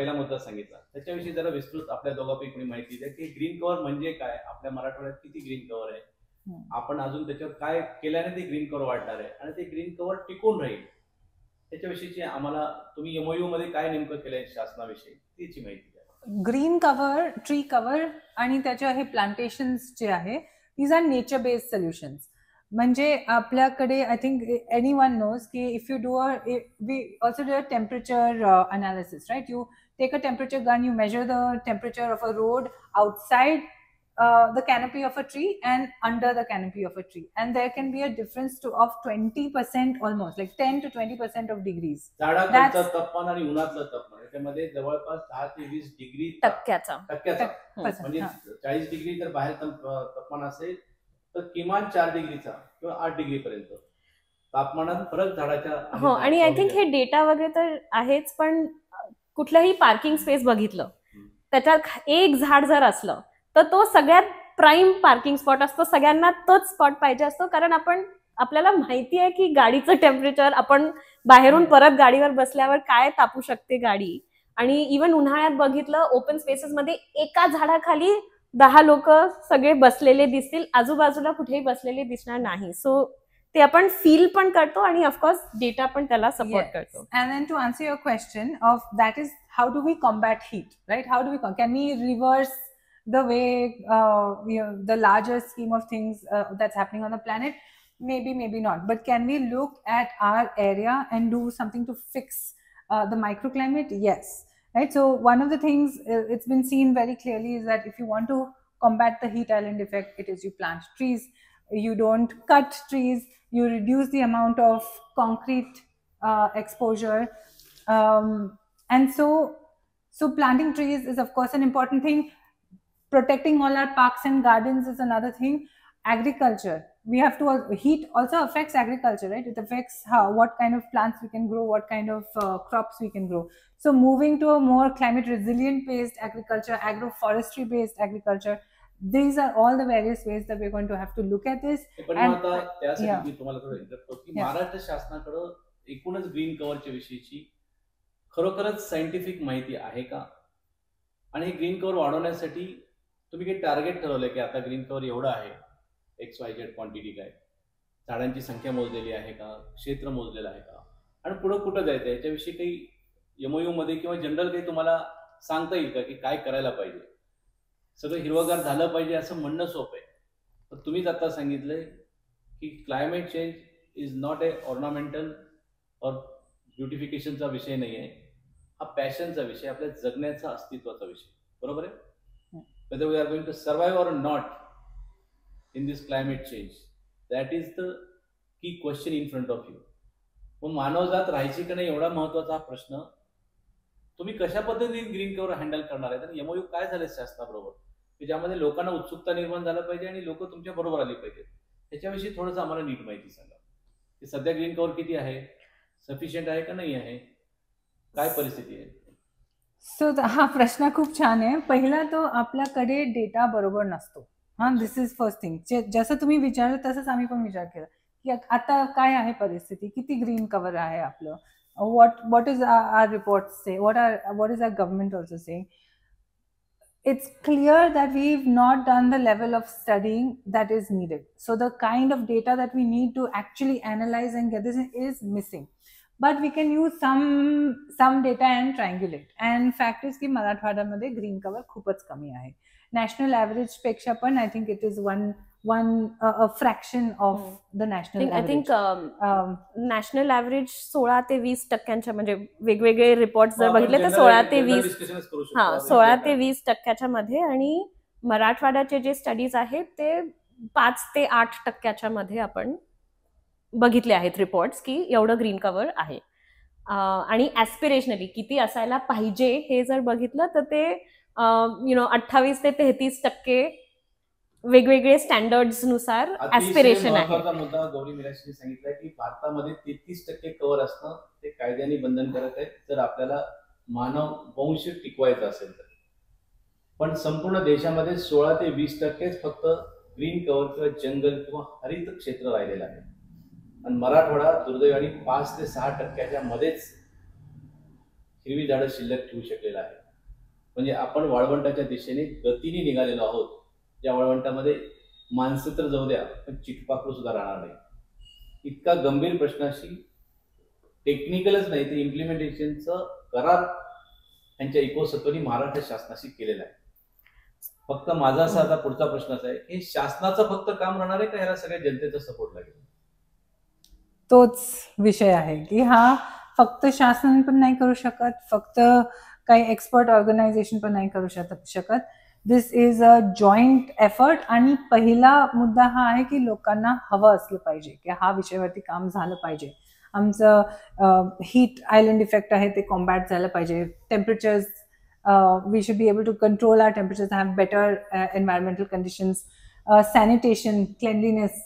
पहिला मुद्दा सांगितला, त्याच्याविषयी जरा विस्तृत आपल्या दोघांपैकी कोणी माहिती द्या की ग्रीन कव्हर म्हणजे काय, आपल्या मराठवाड्यात किती ग्रीन कव्हर आहे, आपण अजून त्याच्यावर काय केल्याने ते ग्रीन कव्हर वाढणार आहे आणि ते ग्रीन कव्हर टिकून राहील, त्याच्याविषयीची आम्हाला तुम्ही एमओयू मध्ये काय नेमकं केलंय शासनाविषयी त्याची माहिती द्या. ग्रीन कव्हर, ट्री कव्हर आणि त्याच्या हे प्लांटेशन्स जे आहे, these are nature based solutions. म्हणजे आपल्याकडे I think any one knows की if you do we also do a temperature analysis, right? You take a temperature gun, you measure the temperature of a road outside the canopy of a tree and under the canopy of a tree, and there can be a difference of 20% almost, like 10 to 20% of degrees. झाडाखालचं तापमान आणि उन्हातलं तापमान याच्यामध्ये जवळपास 10 ते 20 degree टक्क्याचा म्हणजे 40 degree जर बाहेर तापमान असेल तर किमान 4 डिग्रीचा किंवा 8 डिग्री पर्यंत तापमानात फरक झाडाच्या. हो, आणि आय थिंक हे डेटा वगैरे तर आहेच, पण कुठलंही पार्किंग स्पेस बघितलं त्याच्यात एक झाड जर असलं तर तो सगळ्यात प्राईम पार्किंग स्पॉट असतो, सगळ्यांना तोच स्पॉट पाहिजे असतो, कारण आपल्याला माहिती आहे की गाडीचं टेम्परेचर, आपण बाहेरून परत गाडीवर बसल्यावर काय तापू शकते गाडी. आणि इव्हन उन्हाळ्यात बघितलं ओपन स्पेसेस मध्ये एका झाडाखाली 10 लोक सगळे बसलेले दिसतील, आजूबाजूला कुठेही बसलेले दिसणार नाही. सो ते आपण फील पण करतो आणि ऑफकोर्स डेटा पण त्याला सपोर्ट करतो. And then to answer your question of that is how do we combat heat, right? How do we can we reverse the way the larger scheme of things that's happening on the planet? Maybe not, but can we look at our area and do something to fix the microclimate? Yes, right. So one of the things it's been seen very clearly is that if you want to combat the heat island effect, it is you plant trees, you don't cut trees, you reduce the amount of concrete exposure, and so planting trees is of course an important thing. Protecting all our parks and gardens is another thing. Agriculture, we have to, heat also affects agriculture, right? It affects what kind of plants we can grow, what kind of crops we can grow. So moving to a more climate resilient based agriculture, agroforestry based agriculture, these are all the various ways that we're going to have to look at this. पण आता त्यासाठी मी तुम्हाला थोडं interrupt करतो की महाराष्ट्र शासनाकडे एकूणच green कव्हरच्या विषयीची खरोखरच सायंटिफिक माहिती आहे का, आणि हे ग्रीन कव्हर वाढवण्यासाठी तुम्ही काही टार्गेट ठरवलंय की आता ग्रीन कव्हर एवढं आहे, XYZ क्वांटिटी काय, झाडांची संख्या मोजलेली आहे का, क्षेत्र मोजलेलं आहे का, आणि पुढे कुठं जायचं याच्याविषयी काही एमओयू मध्ये किंवा जनरल काही तुम्हाला सांगता येईल का की काय करायला पाहिजे? सगळं हिरवगार झालं पाहिजे असं म्हणणं सोपं आहे, पण तुम्हीच आता सांगितलंय की climate change is not a ornamental और ब्युटिफिकेशनचा विषय नाही आहे, हा पॅशनचा विषय, आपल्या जगण्याचा अस्तित्वाचा विषय, बरोबर आहे? whether we are going to survive or not in this climate change, that is the key question in front of you. मग मानवजात राहायची का नाही एवढा महत्वाचा प्रश्न तुम्ही कशा पद्धतीने ग्रीन कव्हर हँडल करणार आहे, आणि एमओयू काय झाले शासनाबरोबर की ज्यामध्ये लोकांना उत्सुकता निर्माण झालं पाहिजे आणि लोक तुमच्या बरोबर आली पाहिजे, त्याच्याविषयी थोडंसं आम्हाला नीट माहिती सांगा की सध्या ग्रीन कव्हर किती आहे, सफिशियंट आहे का नाही आहे, काय परिस्थिती आहे? सो हा प्रश्न खूप छान आहे. पहिला तो आपल्याकडे डेटा बरोबर नसतो. दिस इज फर्स्ट थिंग. जसं तुम्ही विचारलं तसंच आम्ही पण विचार केला की आता काय आहे परिस्थिती, किती ग्रीन कव्हर आहे आपलं, what is our reports say, what is our government also saying. It's clear that we've not done the level of studying that is needed. So the kind of data that we need to actually analyze and get this is missing. But we can use some data and triangulate. And fact is की मराठवाड्यामध्ये green cover खूपच कमी आहे. National average पेक्षा पण I think it is a fraction of the national average. I think national average 16 ते 20% म्हणजे वेगवेगळे रिपोर्ट जर बघितले तर 16 ते 20% मध्ये, आणि मराठवाड्याचे जे स्टडीज आहेत ते 5 ते 8% मध्ये आपण बघितले आहेत रिपोर्ट्स की एवढं ग्रीन कव्हर आहे. आणि ऍस्पिरेशनली किती असायला पाहिजे हे जर बघितलं तर ते 28 ते 33% वेगवेगळे स्टँडर्ड्स नुसार ऍस्पिरेशन आहे. मुद्दा गौरी मिराशीने सांगितलं की भारतामध्ये 33% कव्हर असणं ते कायद्याने बंधनकारक आहे जर आपल्याला मानव वंश टिकवायचा असेल तर, पण संपूर्ण देशामध्ये 16 ते 20% फक्त ग्रीन कव्हर किंवा जंगल किंवा हरित क्षेत्र राहिलेलं आहे, आणि मराठवाडा दुर्दैवाने 5 ते 6% मध्येच हिरवी झाडं शिल्लक ठेवू शकलेलं आहे. म्हणजे आपण वाळवंटाच्या दिशेने गतीने निघालेलो आहोत. या वाळवंटामध्ये माणसं तर जाऊ द्या, पण चिटपाखरू सुद्धा राहणार नाही. इतका गंभीर प्रश्नाशी टेक्निकलच नाही तर इम्प्लिमेंटेशनचं करार यांच्या इकोसत्वानी महाराष्ट्र शासनाशी केलेलं आहे. फक्त माझा असा आता पुढचा प्रश्न असा आहे की शासनाचं फक्त काम राहणार आहे का ह्याला सगळ्या जनतेचा सपोर्ट लागेल? तोच विषय आहे की हा फक्त शासन पण नाही करू शकत, फक्त काही एक्सपर्ट ऑर्गनायझेशन पण नाही करू शकत. दिस इज अ जॉईंट एफर्ट. आणि पहिला मुद्दा हा आहे की लोकांना हवं असलं पाहिजे की हा विषयावरती काम झालं पाहिजे. आमचं हीट आयलंड इफेक्ट आहे ते कॉम्बॅट झालं पाहिजे. Temperatures, we should be able to control our temperatures, have better environmental conditions, sanitation, cleanliness,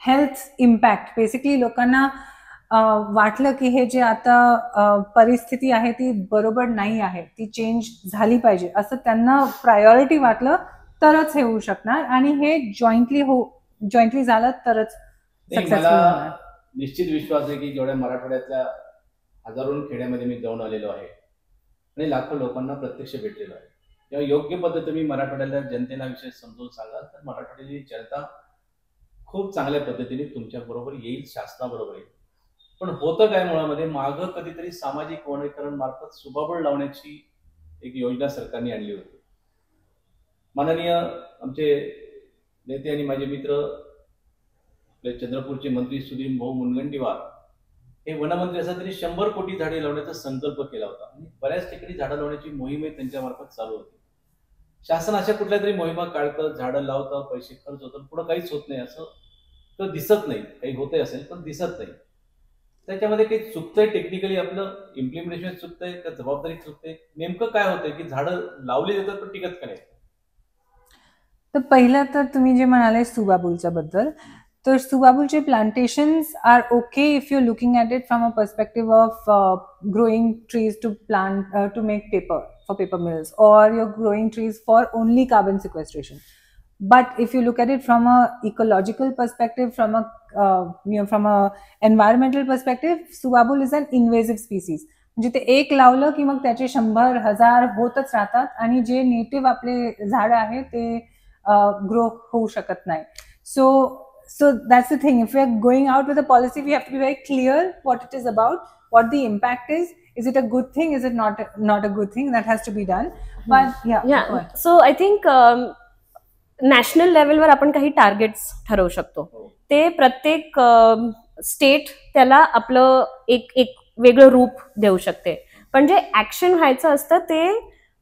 health impact. Basically लोकांना वाटलं की हे जे आता परिस्थिती आहे ती बरोबर नाही आहे, ती चेंज झाली पाहिजे असं त्यांना प्रायोरिटी वाटलं तरच हे होऊ शकणार. आणि हे जॉईंटली झालं तरच सक्सेसफुल होणार. निश्चित विश्वास आहे की जेवढ्या मराठवाड्यातल्या हजारो खेड्यामध्ये मी जाऊन आलेलो आहे आणि लाखो लोकांना प्रत्यक्ष भेटलेलो आहे. तेव्हा योग्य पद्धतीने मी मराठवाड्यातल्या जनतेला विषय समजून सांगाल तर मराठवाड्याची जनता खूप चांगल्या पद्धतीने तुमच्या बरोबर येईल, शासनाबरोबर येईल. पण होतं काय, मुळामध्ये मागं कधीतरी सामाजिक वनीकरण मार्फत सुभाबळ लावण्याची एक योजना सरकारने आणली होती. माननीय आमचे नेते आणि माझे मित्र चंद्रपूरचे मंत्री सुधीर भाऊ मुनगंटीवार हे वनमंत्री असतात, त्यांनी 100 कोटी झाडे लावण्याचा संकल्प केला होता आणि बऱ्याच ठिकाणी झाडं लावण्याची मोहीम त्यांच्यामार्फत चालू होती. शासन अशा कुठल्या तरी मोहिमा काढतं, झाडं लावतं, पैसे खर्च होतात, पुढे काहीच होत नाही असं तर दिसत नाही. काही होतंय असेल पण दिसत नाही. त्याच्यामध्ये काही चुकतंय, टेक्निकली आपलं इम्प्लिमेंटेशन चुकतंय का जबाबदारी चुकते, नेमकं काय होतंय की झाडं लावली जातात पण टिकत का नाही? तर पहिलं तर तुम्ही जे म्हणाले सुबाबुलच्या बद्दल, तर सुबाबुलचे plantations are okay if you looking at it from a perspective of growing trees to plant to make paper for paper mills, or you're growing trees for only carbon sequestration. But if you look at it from a ecological perspective, from a environmental perspective, subabul is an invasive species. म्हणजे ते एक लावलं की मग त्याचे 100,000 होतच राहतात आणि जे नेटिव्ह आपले झाड आहे ते ग्रो होऊ शकत नाही. So that's the thing. If we are going out with a policy, we have to be very clear what it is about, what the impact is. Is it a good thing? Is it not a good thing? That has to be done. But yeah. So I think national लेवलवर आपण काही targets ठरवू शकतो. ते प्रत्येक state त्याला आपलं एक वेगळं रूप देऊ शकते. पण जे ऍक्शन व्हायचं असतं ते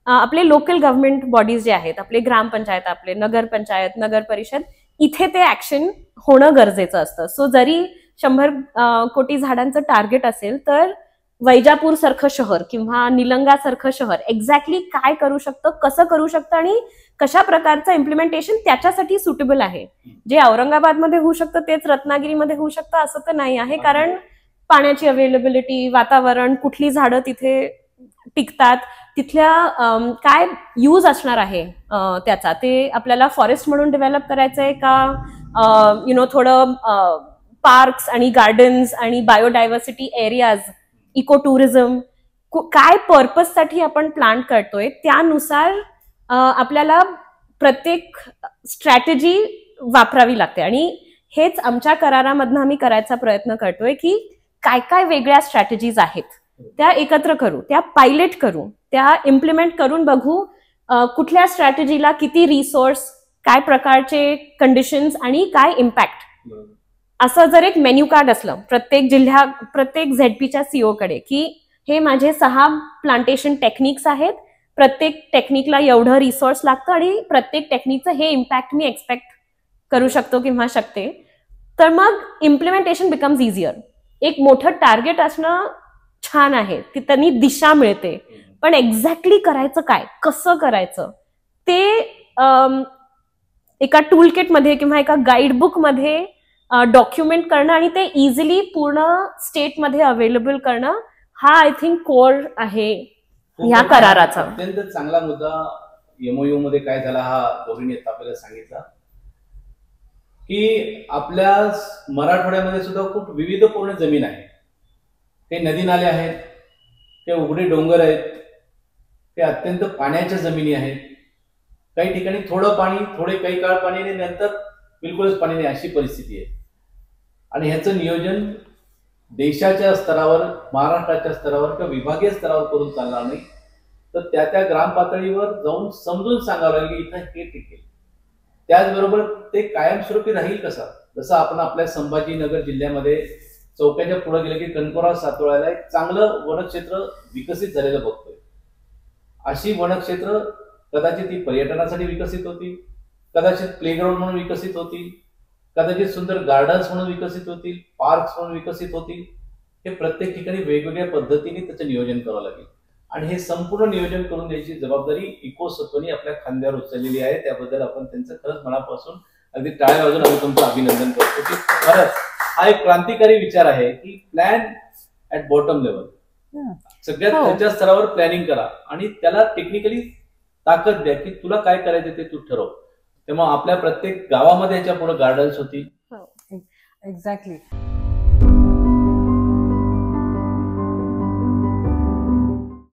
आपले लोकल गव्हर्नमेंट बॉडीज जे आहेत, आपले ग्रामपंचायत, आपले नगरपंचायत, नगर परिषद, इथे ते ऍक्शन होणं गरजेचं असतं. सो जरी 100 कोटी झाडांचं टार्गेट असेल तर वैजापूर सारखं शहर किंवा निलंगा सारखं शहर एक्झॅक्टली काय करू शकतं, कसं करू शकतं आणि कशा प्रकारचं इम्प्लिमेंटेशन त्याच्यासाठी सुटेबल आहे. जे औरंगाबादमध्ये होऊ शकतं तेच रत्नागिरीमध्ये होऊ शकतं असं तर नाही आहे. कारण पाण्याची अवेलेबिलिटी, वातावरण, कुठली झाडं तिथे टिकतात, तिथल्या काय यूज असणार आहे त्याचा, ते आपल्याला फॉरेस्ट म्हणून डेव्हलप करायचंय का थोडं पार्क्स आणि गार्डन्स आणि बायोडायव्हर्सिटी एरियाज, इको टुरिझम, काय पर्पजसाठी आपण प्लांट करतोय त्यानुसार आपल्याला प्रत्येक स्ट्रॅटेजी वापरावी लागते. आणि हेच आमच्या करारामधनं आम्ही करायचा प्रयत्न करतोय की काय काय वेगळ्या स्ट्रॅटेजीज आहेत त्या एकत्र करू, त्या पायलट करू, त्या इम्प्लिमेंट करून बघू कुठल्या स्ट्रॅटेजीला किती रिसोर्स, काय प्रकारचे कंडिशन्स आणि काय इम्पॅक्ट. असं जर एक मेन्यू कार्ड असलं प्रत्येक झेडपीच्या सीओ कडे की हे माझे 6 प्लांटेशन टेक्निक्स आहेत, प्रत्येक टेक्निकला एवढं रिसोर्स लागतं आणि प्रत्येक टेक्निकचं हे इम्पॅक्ट मी एक्सपेक्ट करू शकतो किंवा शकते, तर मग इम्प्लिमेंटेशन बिकम्स इझियर. एक मोठं टार्गेट असणं छान आहे की त्यांनी दिशा मिळते, पण एक्झॅक्टली करायचं काय, कसं करायचं ते एका टूल किटमध्ये किंवा एका गाईडबुक मध्ये डॉक्युमेंट करणं आणि ते इझिली पूर्ण स्टेटमध्ये अवेलेबल करणं हा आय थिंक कोर आहे ह्या कराराचा. अत्यंत चांगला मुद्दा एमओयू मध्ये काय झाला हा गौरीने आपल्याला सांगितला की आपल्या मराठवाड्यामध्ये सुद्धा खूप विविधपूर्ण जमीन आहे. काही नदी नाले आहेत, ते उघडे डोंगर आहेत, ते अत्यंत पाण्याच्या जमिनी आहेत. काही ठिकाणी थोडं पाणी, थोडे काही काळ पाणी आणि नंतर बिलकुलच पाणी नाही अशी परिस्थिती आहे. आणि ह्याचं नियोजन देशाच्या स्तरावर, महाराष्ट्राच्या स्तरावर किंवा विभागीय स्तरावर करून चालणार नाही, तर त्या त्या ग्राम पातळीवर जाऊन समजून सांगावं लागेल की इथं हे टिकेल. त्याचबरोबर ते कायमस्वरूपी राहील कसा. जसं आपण आपल्या संभाजीनगर जिल्ह्यामध्ये चौक्याच्या पुढे गेलं की कणकोरा सातोळ्याला एक चांगलं वनक्षेत्र विकसित झालेलं बघतोय. अशी वनक्षेत्र कदाचित ती पर्यटनासाठी विकसित होतील, कदाचित प्लेग्राऊंड म्हणून विकसित होतील, कदाचित सुंदर गार्डन्स म्हणून विकसित होतील, पार्क्स म्हणून विकसित होतील. हे प्रत्येक ठिकाणी वेगवेगळ्या पद्धतीने त्याचं नियोजन करावं लागेल. आणि हे संपूर्ण नियोजन करून द्यायची जबाबदारी इकोसत्वनी आपल्या खांद्यावर उचललेली आहे. त्याबद्दल आपण त्यांचं खरंच मनापासून अगदी टाळ्या वाजून आम्ही तुमचं अभिनंदन करतो की खरंच हा एक क्रांतिकारी विचार आहे की प्लॅन ऍट बॉटम लेवल, सगळ्यात खालच्या स्तरावर प्लॅनिंग करा आणि त्याला टेक्निकली ताकद द्या की तुला काय करायचं ते तू ठरव. तेव्हा आपल्या प्रत्येक गावामध्ये याच्या पुढे गार्डन्स होतील. एक्झॅक्टली.